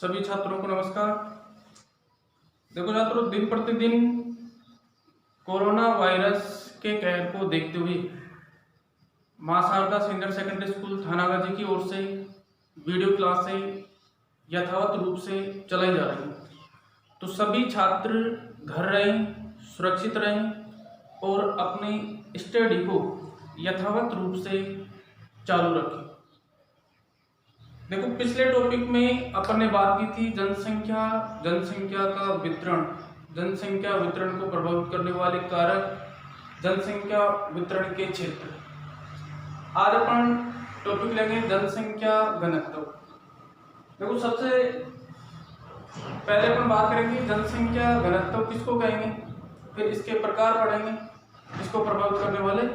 सभी छात्रों को नमस्कार। देखो छात्रों, दिन प्रतिदिन कोरोना वायरस के कहर को देखते हुए Maa Sharda senior secondary school Thanagazi की ओर से वीडियो क्लासें यथावत रूप से चलाई जा रही हैं। तो सभी छात्र घर रहें, सुरक्षित रहें और अपनी स्टडी को यथावत रूप से चालू रखें। देखो, पिछले टॉपिक में अपन ने बात की थी जनसंख्या का वितरण, जनसंख्या वितरण को प्रभावित करने वाले कारक, जनसंख्या वितरण के क्षेत्र। आज अपन टॉपिक लेंगे जनसंख्या घनत्व। देखो, सबसे पहले अपन बात करेंगे जनसंख्या घनत्व किसको कहेंगे, फिर इसके प्रकार पढ़ेंगे, इसको प्रभावित करने वाले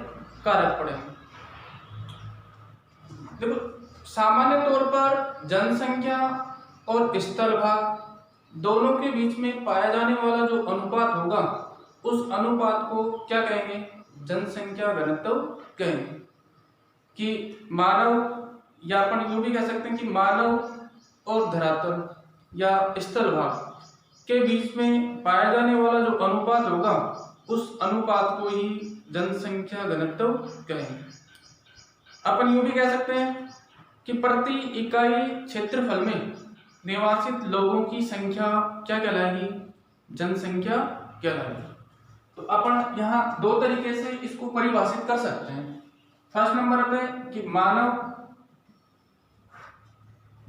कारक पढ़ेंगे। देखो, सामान्य तौर पर जनसंख्या और स्थल भाग दोनों के बीच में पाया जाने वाला जो अनुपात होगा, उस अनुपात को क्या कहेंगे, जनसंख्या घनत्व कहेंगे। कि मानव, या अपन यूं भी कह सकते हैं कि मानव और धरातल या स्थल भाग के बीच में पाया जाने वाला जो अनुपात होगा, उस अनुपात को ही जनसंख्या घनत्व कहेंगे। अपन यूं भी कह सकते हैं कि प्रति इकाई क्षेत्रफल में निवासित लोगों की संख्या क्या कहलाएगी, जनसंख्या कहलाएगी। तो अपन यहाँ दो तरीके से इसको परिभाषित कर सकते हैं। फर्स्ट नंबर पे कि मानव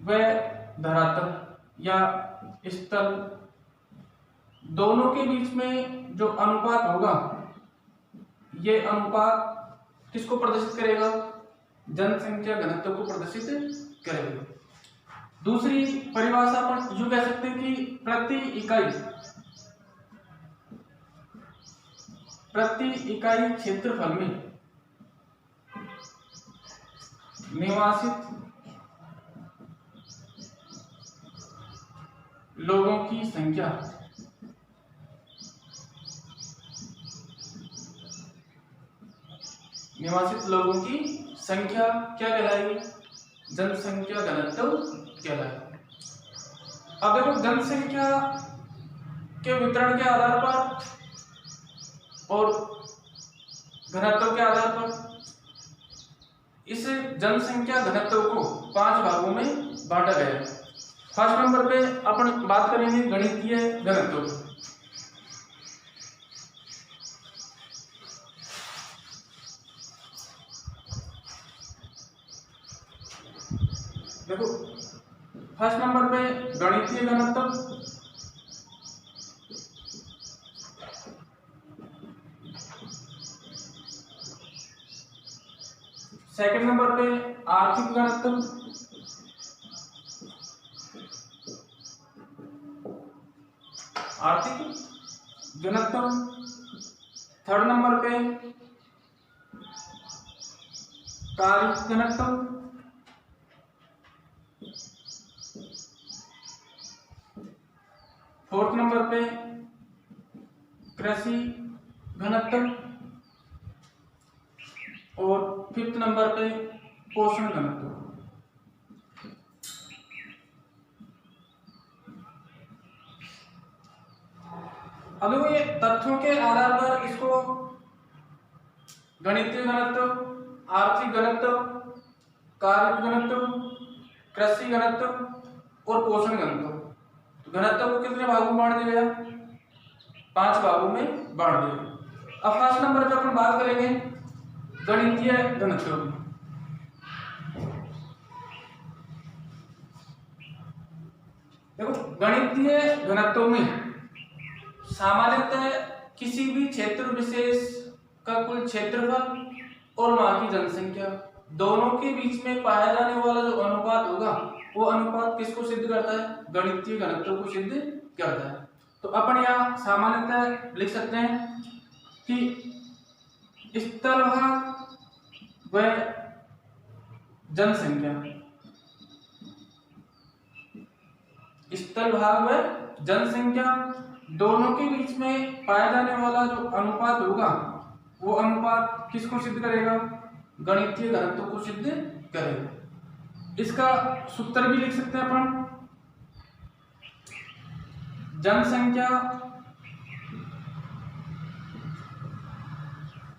व धरातल या स्थल दोनों के बीच में जो अनुपात होगा, ये अनुपात किसको प्रदर्शित करेगा, जनसंख्या घनत्व को प्रदर्शित करेगा। दूसरी परिभाषा पर यूं कह सकते हैं कि प्रति इकाई क्षेत्रफल में निवासित लोगों की संख्या क्या कहलाएगी, जनसंख्या घनत्व कहलाएगी। अब देखो, जनसंख्या के वितरण के आधार पर और घनत्व के आधार पर इस जनसंख्या घनत्व को 5 भागों में बांटा गया है। फर्स्ट नंबर पे अपन बात करेंगे गणितीय घनत्व। देखो, फर्स्ट नंबर पे गणितीय घनत्व, सेकंड नंबर पे आर्थिक घनत्व, थर्ड नंबर पे कार्य घनत्व, फोर्थ नंबर पे कृषि घनत्व और फिफ्थ नंबर पे पोषण घनत्व। अब देखो, ये तथ्यों के आधार पर इसको गणितीय घनत्व, आर्थिक घनत्व, कार्य घनत्व, कृषि घनत्व और पोषण घनत्व, घनत्व को कितने भागों में बांट दिया गया, 5 भागों में बांट दिया। अब फर्स्ट नंबर पे अपन बात करेंगे गणितीय घनत्व की। देखो, गणितीय घनत्व में सामान्यतः किसी भी क्षेत्र विशेष का कुल क्षेत्रफल और वहां की जनसंख्या दोनों के बीच में पाया जाने वाला जो अनुपात होगा, वो अनुपात किसको सिद्ध करता है, गणितीय घनत्व को सिद्ध करता है। तो अपन यहाँ सामान्यतः लिख सकते हैं कि स्थल भाग व जनसंख्या, स्थल भाग व जनसंख्या दोनों के बीच में पाया जाने वाला जो अनुपात होगा, वो अनुपात किसको सिद्ध करेगा, गणितीय घनत्व को सिद्ध करेगा। इसका सूत्र भी लिख सकते हैं अपन जनसंख्या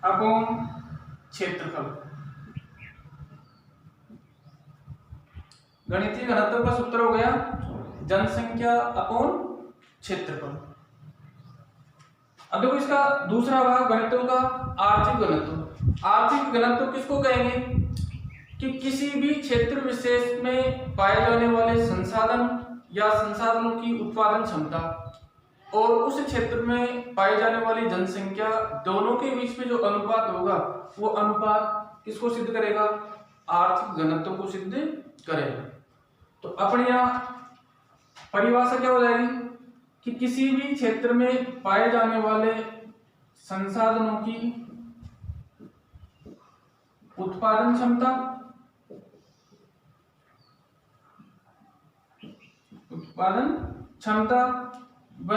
अपॉन क्षेत्रफल। गणितीय घनत्व का सूत्र हो गया जनसंख्या अपॉन क्षेत्रफल। अब देखो इसका दूसरा भाग घनत्व का आर्थिक घनत्व। आर्थिक घनत्व किसको कहेंगे कि किसी भी क्षेत्र विशेष में पाए जाने वाले संसाधन या संसाधनों की उत्पादन क्षमता और उस क्षेत्र में पाई जाने वाली जनसंख्या दोनों के बीच में जो अनुपात होगा वो अनुपात किसको सिद्ध करेगा, आर्थिक घनत्व को सिद्ध करेगा। तो अपने यहाँ परिभाषा क्या हो जाएगी कि किसी भी क्षेत्र में पाए जाने वाले संसाधनों की उत्पादन क्षमता व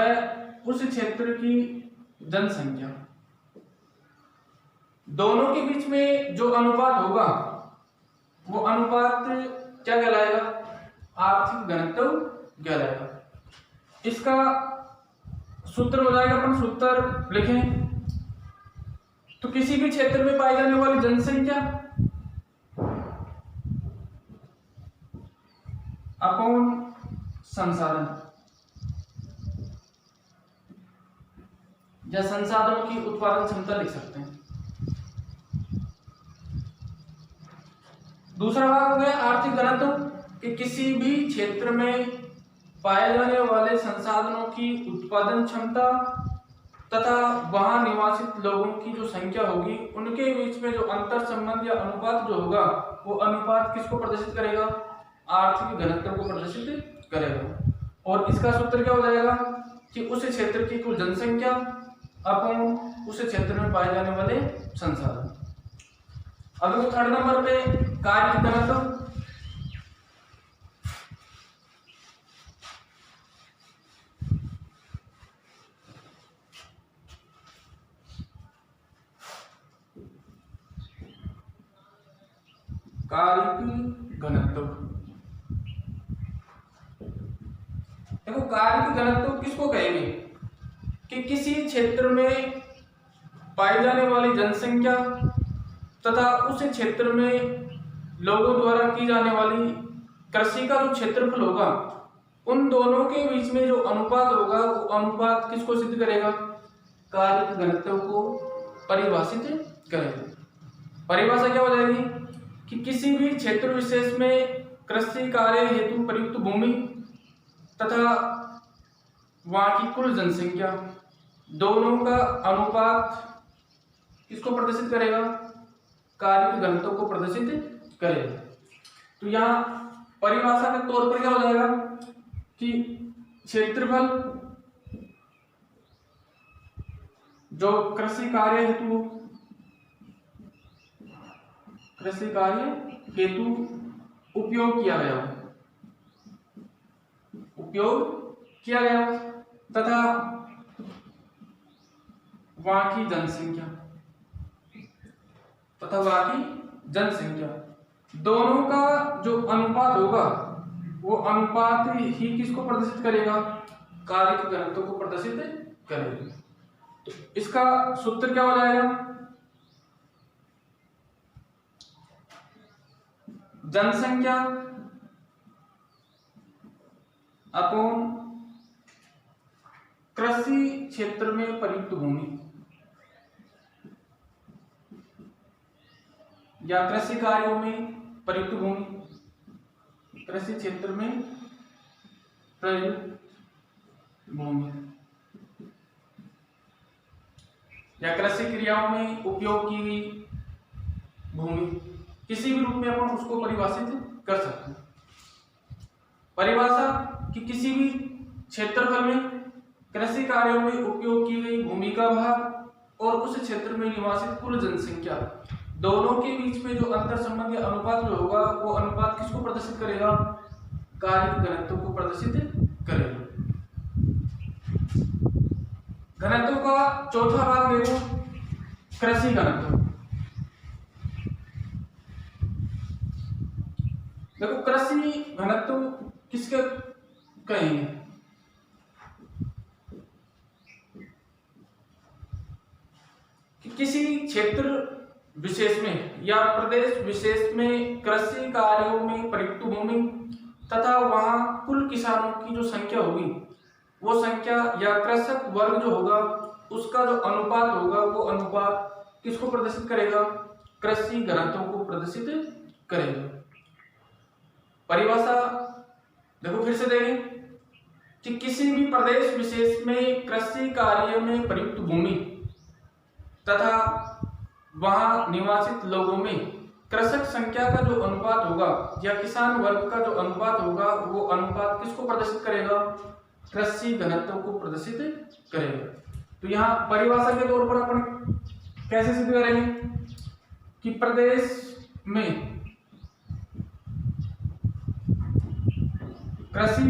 उस क्षेत्र की जनसंख्या दोनों के बीच में जो अनुपात होगा वो अनुपात क्या कहलाएगा, आर्थिक घनत्व कहलाएगा। इसका सूत्र हो जाएगा, अपन सूत्र लिखें तो किसी भी क्षेत्र में पाई जाने वाली जनसंख्या अपॉन संसाधन या संसाधनों की उत्पादन क्षमता लिख सकते हैं। दूसरा भाग हो गया आर्थिक घनत्व कि किसी भी क्षेत्र में पाए जाने वाले संसाधनों की उत्पादन क्षमता तथा वहां निवासित लोगों की जो संख्या होगी उनके बीच में जो अंतर संबंध या अनुपात जो होगा वो अनुपात किसको प्रदर्शित करेगा, आर्थिक घनत्व को प्रदर्शित करेगा। और इसका सूत्र क्या हो जाएगा कि उस क्षेत्र की कुल जनसंख्या अपॉन उस क्षेत्र में पाए जाने वाले संसाधन। अब थर्ड नंबर पे कार्य घनत्व। कार्य घनत्व देखो, कार्य घनत्व किसको कहेंगे कि किसी क्षेत्र में पाई जाने वाली जनसंख्या तथा उस क्षेत्र में लोगों द्वारा की जाने वाली कृषि का जो क्षेत्रफल होगा उन दोनों के बीच में जो अनुपात होगा वो अनुपात किसको सिद्ध करेगा, कार्य घनत्व को परिभाषित करेगा। परिभाषा क्या हो जाएगी कि किसी भी क्षेत्र विशेष में कृषि कार्य हेतु प्रयुक्त भूमि तथा वहां की कुल जनसंख्या दोनों का अनुपात किसको प्रदर्शित करेगा, कार्य घनत्व को प्रदर्शित करेगा। तो यहाँ परिभाषा के तौर पर क्या हो जाएगा कि क्षेत्रफल जो कृषि कार्य हेतु उपयोग किया गया तथा वहां की जनसंख्या दोनों का जो अनुपात होगा वो अनुपात ही किसको प्रदर्शित करेगा, कार्य घनत्व को प्रदर्शित करेगा। तो इसका सूत्र क्या हो जाएगा, जनसंख्या अपॉन कृषि क्षेत्र में प्रयुक्त भूमि या कृषि कार्यों में प्रयुक्त भूमि, कृषि क्षेत्र में प्रयुक्त भूमि या कृषि क्रियाओं में उपयोग की गई भूमि, किसी भी रूप में अपन उसको परिभाषित कर सकते हैं। परिभाषा कि किसी भी क्षेत्रफल में कृषि कार्यों में उपयोग की गई भूमि का भाग और उस क्षेत्र में निवासित कुल जनसंख्या दोनों के बीच में जो अंतर संबंध या अनुपात जो होगा वो अनुपात किसको प्रदर्शित करेगा, कार्य घनत्व को प्रदर्शित करेगा। घनत्व का चौथा भाग देखो, कृषि घनत्व। देखो कृषि घनत्व किसके कहेंगे, किसी क्षेत्र विशेष में या प्रदेश विशेष में कृषि कार्यों में प्रयुक्त भूमि तथा वहां कुल किसानों की जो संख्या होगी वो संख्या या कृषक वर्ग जो होगा उसका जो अनुपात होगा वो अनुपात किसको प्रदर्शित करेगा? कृषि घनत्व को प्रदर्शित करेगा। परिभाषा देखो फिर से देखें कि किसी भी प्रदेश विशेष में कृषि कार्य में प्रयुक्त भूमि तथा वहां निवासित लोगों में कृषक संख्या का जो अनुपात होगा या किसान वर्ग का जो अनुपात होगा वो अनुपात किसको प्रदर्शित करेगा? कृषि घनत्व को प्रदर्शित करेगा। तो यहाँ परिभाषा के तौर पर अपन कैसे सिद्ध करेंगे कि प्रदेश में कृषि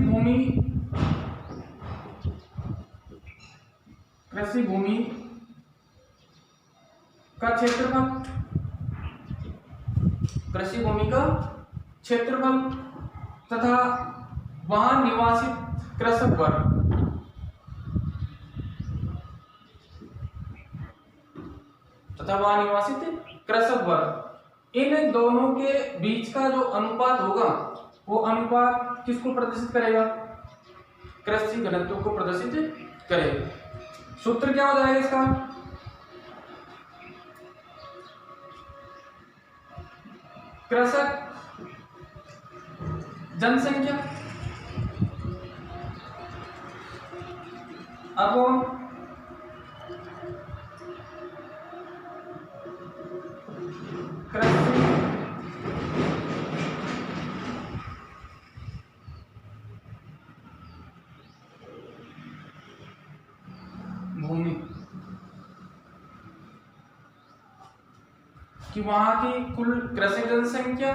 भूमि का क्षेत्रफल, कृषि भूमि का क्षेत्रफल तथा वहां निवासित कृषक वर्ग इन दोनों के बीच का जो अनुपात होगा वो अनुपात किसको प्रदर्शित करेगा? कृषि घनत्व को प्रदर्शित करेगा। सूत्र क्या हो जाएगा इसका? कृषक जनसंख्या अपॉन कृषि भूमि कि वहां की कुल कृषि जनसंख्या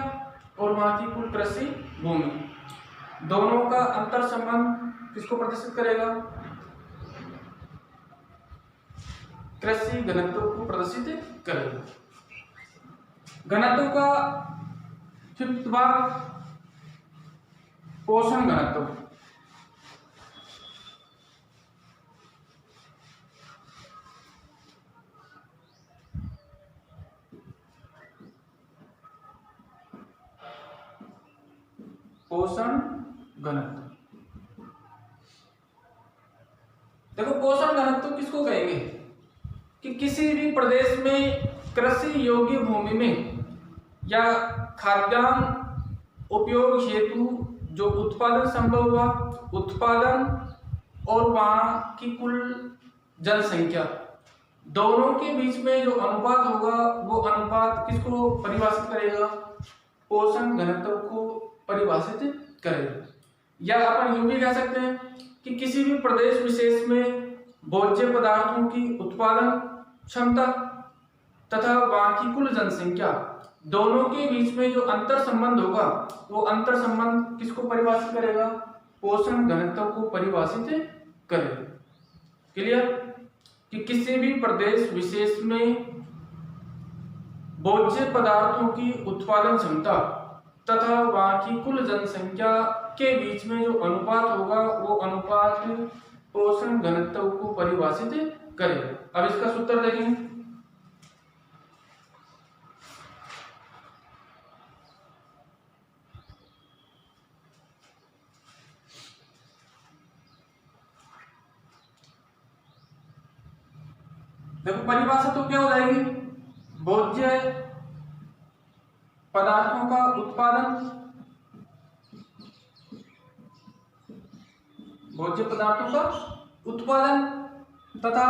और वहां की कुल कृषि भूमि दोनों का अंतर संबंध किसको प्रदर्शित करेगा? कृषि घनत्व को प्रदर्शित करेगा। घनत्व का फिफ्थ भाग पोषण घनत्व। पोषण घनत्व देखो, पोषण घनत्व किसको कहेंगे कि किसी भी प्रदेश में कृषि योग्य भूमि में या खाद्यान्न उपयोग हेतु जो उत्पादन संभव हुआ, उत्पादन और वहां की कुल जनसंख्या दोनों के बीच में जो अनुपात होगा वो अनुपात किसको परिभाषित करेगा? पोषण घनत्व को परिभाषित करेगा। या अपन यूं भी कह सकते हैं कि किसी भी प्रदेश विशेष में भोज्य पदार्थों की उत्पादन क्षमता तथा वहां की कुल जनसंख्या दोनों के बीच में जो अंतर संबंध होगा वो अंतर संबंध किसको परिभाषित करेगा? पोषण घनत्व को परिभाषित करेगा। क्लियर? कि किसी भी प्रदेश विशेष में भोज्य पदार्थों की उत्पादन क्षमता तथा वहां की कुल जनसंख्या के बीच में जो अनुपात होगा वो अनुपात पोषण घनत्व को परिभाषित करेगा। अब इसका सूत्र देखेंगे। देखो, परिभाषा तो क्या हो जाएगी? भोज्य पदार्थों का उत्पादन, भोज्य पदार्थों का उत्पादन तथा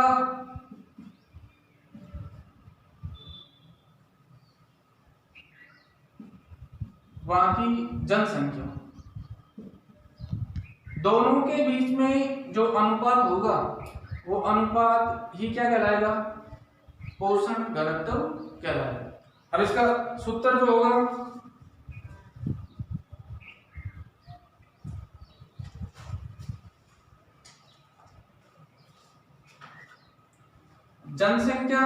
वहां की जनसंख्या दोनों के बीच में जो अनुपात होगा वो अनुपात ही क्या कहलाएगा? पोषण घनत्व कहलाएगा। अब इसका सूत्र जो होगा जनसंख्या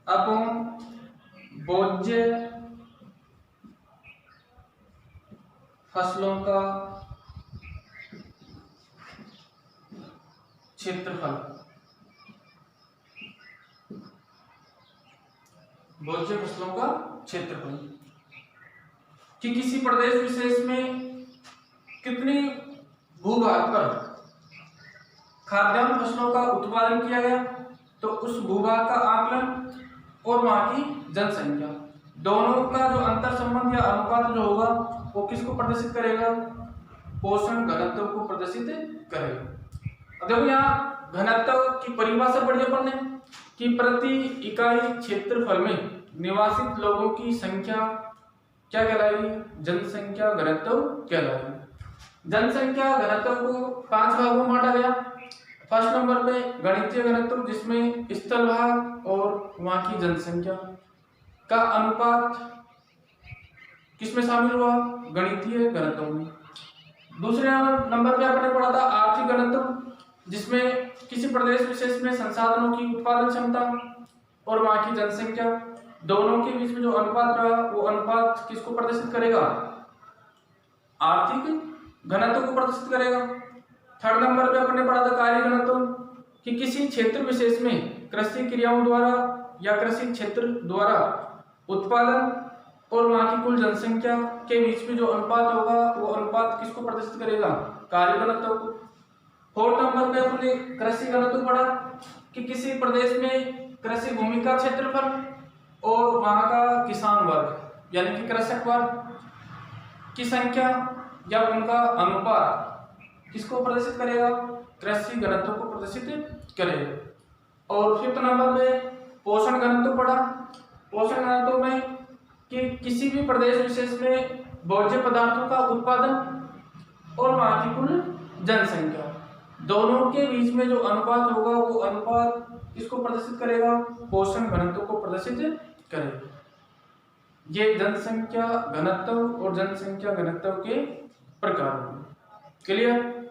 अपॉन भोज्य फसलों का क्षेत्रफल, भोज्य फसलों का क्षेत्रफल, कि किसी प्रदेश विशेष में कितनी भूभाग पर खाद्यान्न फसलों का उत्पादन किया गया, तो उस भूभाग का आकलन और वहां की जनसंख्या, दोनों का जो अंतर संबंध या अनुपात जो होगा वो किसको प्रदर्शित करेगा, पोषण घनत्व को प्रदर्शित करेगा। अब देखो यहाँ घनत्व की परिभाषा पढ़ी अपन ने कि प्रति इकाई क्षेत्रफल में निवासित लोगों की संख्या क्या कहलाएगी, जनसंख्या घनत्व कहलाएगी। जनसंख्या घनत्व को 5 भागों में बांटा गया। फर्स्ट नंबर पे गणितीय घनत्व, जिसमें स्थल भाग और वहां की जनसंख्या का अनुपात किसमें शामिल हुआ, गणितीय घनत्व में। दूसरे नंबर पे आपने पढ़ा था आर्थिक घनत्व, जिसमें किसी प्रदेश विशेष में संसाधनों की उत्पादन क्षमता और वहां की जनसंख्या, दोनों के बीच में जो अनुपात रहा वो अनुपात किसको प्रदर्शित करेगा, आर्थिक घनत्व को प्रदर्शित करेगा। थर्ड नंबर पे अपने पढ़ा था कार्य घनत्व, कि किसी क्षेत्र विशेष में कृषि क्रियाओं द्वारा या कृषि क्षेत्र द्वारा उत्पादन और वहां की कुल जनसंख्या के बीच में जो अनुपात होगा वो अनुपात किसको प्रदर्शित करेगा, कार्य घनत्व को। फोर्थ नंबर पे अपने कृषि घनत्व पढ़ा, कि किसी प्रदेश में कृषि भूमि का क्षेत्रफल और वहां का किसान वर्ग यानी कि कृषक वर्ग की संख्या या उनका अनुपात किसको प्रदर्शित करेगा, कृषि घनत्व को प्रदर्शित करेगा। और फिफ्थ नंबर पे पोषण घनत्व पढ़ा। पोषण घनत्व में कि किसी भी प्रदेश विशेष में भोज्य पदार्थों का उत्पादन और वहां की कुल जनसंख्या, दोनों के बीच में जो अनुपात होगा वो अनुपात किसको प्रदर्शित करेगा, पोषण घनत्व को प्रदर्शित करेगा। ये जनसंख्या घनत्व और जनसंख्या घनत्व के प्रकार हैं। क्लियर।